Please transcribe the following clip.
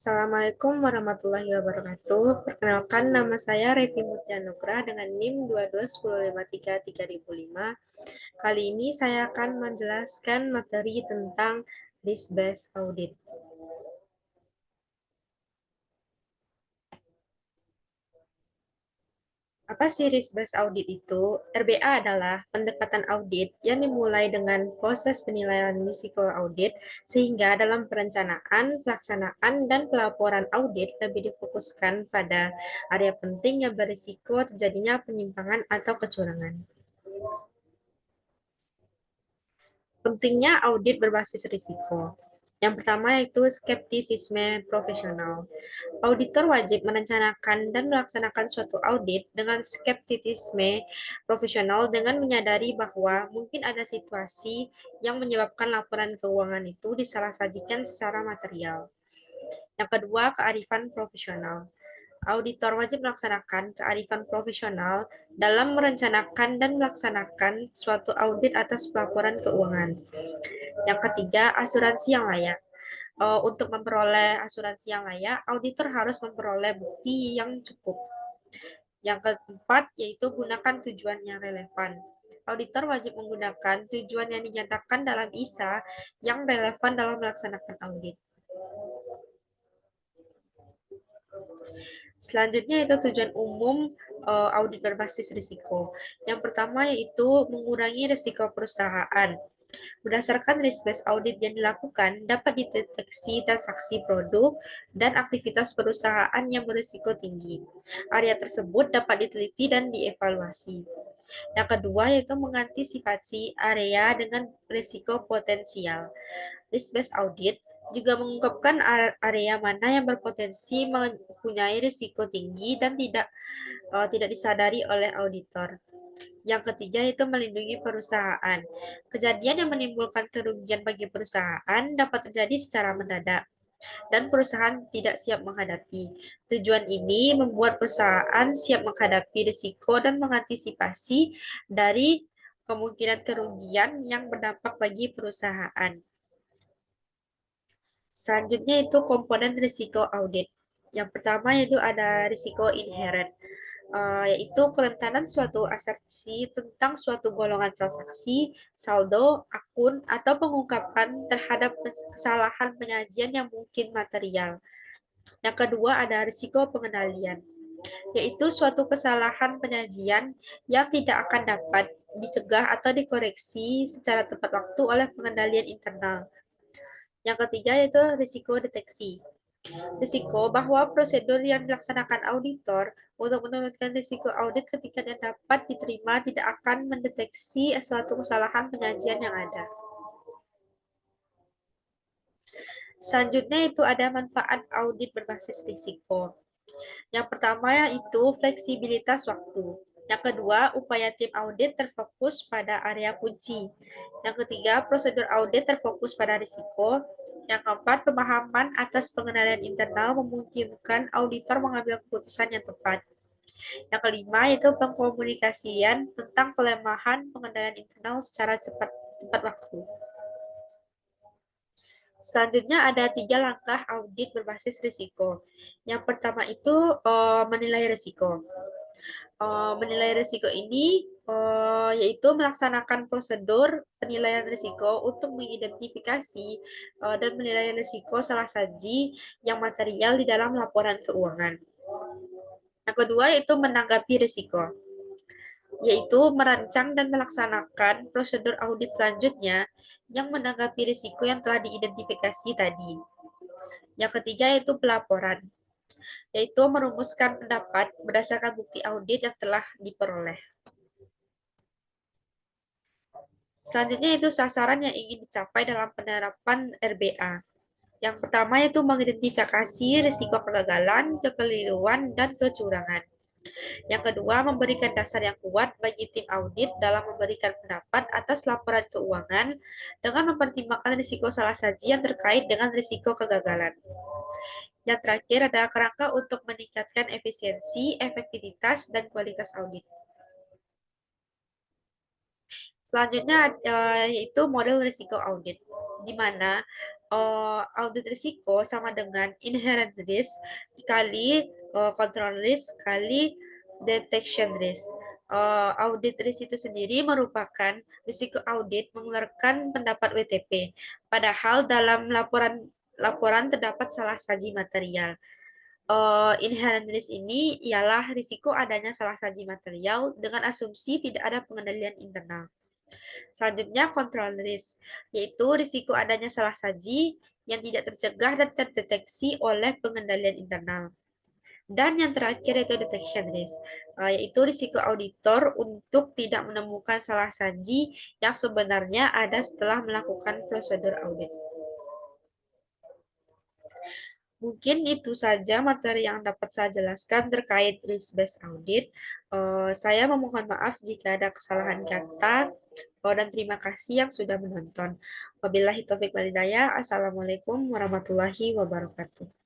Assalamualaikum warahmatullahi wabarakatuh. Perkenalkan, nama saya Revi Mutianugra dengan NIM 2210533005. Kali ini saya akan menjelaskan materi tentang risk-based audit. Apa sih risk-based audit itu? RBA adalah pendekatan audit yang dimulai dengan proses penilaian risiko audit, sehingga dalam perencanaan, pelaksanaan, dan pelaporan audit lebih difokuskan pada area penting yang berisiko terjadinya penyimpangan atau kecurangan. Pentingnya audit berbasis risiko. Yang pertama yaitu skeptisisme profesional. Auditor wajib merencanakan dan melaksanakan suatu audit dengan skeptisisme profesional dengan menyadari bahwa mungkin ada situasi yang menyebabkan laporan keuangan itu disalah-sajikan secara material. Yang kedua, kearifan profesional. Auditor wajib melaksanakan kearifan profesional dalam merencanakan dan melaksanakan suatu audit atas pelaporan keuangan. Yang ketiga, asuransi yang layak. Untuk memperoleh asuransi yang layak, auditor harus memperoleh bukti yang cukup. Yang keempat, yaitu gunakan tujuan yang relevan. Auditor wajib menggunakan tujuan yang dinyatakan dalam ISA yang relevan dalam melaksanakan audit. Selanjutnya itu tujuan umum audit berbasis risiko. Yang pertama yaitu mengurangi risiko perusahaan. Berdasarkan risk-based audit yang dilakukan, dapat dideteksi transaksi produk dan aktivitas perusahaan yang berisiko tinggi. Area tersebut dapat diteliti dan dievaluasi. Yang kedua yaitu mengantisipasi area dengan risiko potensial. Risk-based audit juga mengungkapkan area mana yang berpotensi mempunyai risiko tinggi dan tidak disadari oleh auditor. Yang ketiga yaitu melindungi perusahaan. Kejadian yang menimbulkan kerugian bagi perusahaan dapat terjadi secara mendadak dan perusahaan tidak siap menghadapi. Tujuan ini membuat perusahaan siap menghadapi risiko dan mengantisipasi dari kemungkinan kerugian yang berdampak bagi perusahaan. Selanjutnya itu komponen risiko audit. Yang pertama yaitu ada risiko inherent, yaitu kerentanan suatu asersi tentang suatu golongan transaksi, saldo, akun, atau pengungkapan terhadap kesalahan penyajian yang mungkin material. Yang kedua ada risiko pengendalian, yaitu suatu kesalahan penyajian yang tidak akan dapat dicegah atau dikoreksi secara tepat waktu oleh pengendalian internal. Yang ketiga yaitu risiko deteksi. Risiko bahwa prosedur yang dilaksanakan auditor untuk menurunkan risiko audit ketika yang dapat diterima tidak akan mendeteksi suatu kesalahan penyajian yang ada. Selanjutnya itu ada manfaat audit berbasis risiko. Yang pertama yaitu fleksibilitas waktu. Yang kedua, upaya tim audit terfokus pada area kunci. Yang ketiga, prosedur audit terfokus pada risiko. Yang keempat, pemahaman atas pengendalian internal memungkinkan auditor mengambil keputusan yang tepat. Yang kelima, itu pengkomunikasian tentang kelemahan pengendalian internal secara tepat waktu. Selanjutnya ada 3 langkah audit berbasis risiko. Yang pertama itu menilai risiko. Menilai risiko ini yaitu melaksanakan prosedur penilaian risiko untuk mengidentifikasi dan menilai risiko salah saji yang material di dalam laporan keuangan. Yang kedua yaitu menanggapi risiko, yaitu merancang dan melaksanakan prosedur audit selanjutnya yang menanggapi risiko yang telah diidentifikasi tadi. Yang ketiga yaitu pelaporan, yaitu merumuskan pendapat berdasarkan bukti audit yang telah diperoleh. Selanjutnya itu sasaran yang ingin dicapai dalam penerapan RBA. Yang pertama yaitu mengidentifikasi risiko kegagalan, kekeliruan, dan kecurangan. Yang kedua, memberikan dasar yang kuat bagi tim audit dalam memberikan pendapat atas laporan keuangan dengan mempertimbangkan risiko salah saji yang terkait dengan risiko kegagalan. Yang terakhir adalah kerangka untuk meningkatkan efisiensi, efektivitas, dan kualitas audit. Selanjutnya yaitu model risiko audit, di mana Audit risiko sama dengan inherent risk dikali control risk kali detection risk. Audit risk itu sendiri merupakan risiko audit mengeluarkan pendapat WTP, padahal dalam laporan laporan terdapat salah saji material. Inherent risk ini ialah risiko adanya salah saji material dengan asumsi tidak ada pengendalian internal. Selanjutnya, control risk, yaitu risiko adanya salah saji yang tidak tercegah dan terdeteksi oleh pengendalian internal. Dan yang terakhir yaitu detection risk, yaitu risiko auditor untuk tidak menemukan salah saji yang sebenarnya ada setelah melakukan prosedur audit. Mungkin itu saja materi yang dapat saya jelaskan terkait risk-based audit. Saya memohon maaf jika ada kesalahan kata, dan terima kasih yang sudah menonton. Wabillahi taufiq walhidayah. Assalamualaikum warahmatullahi wabarakatuh.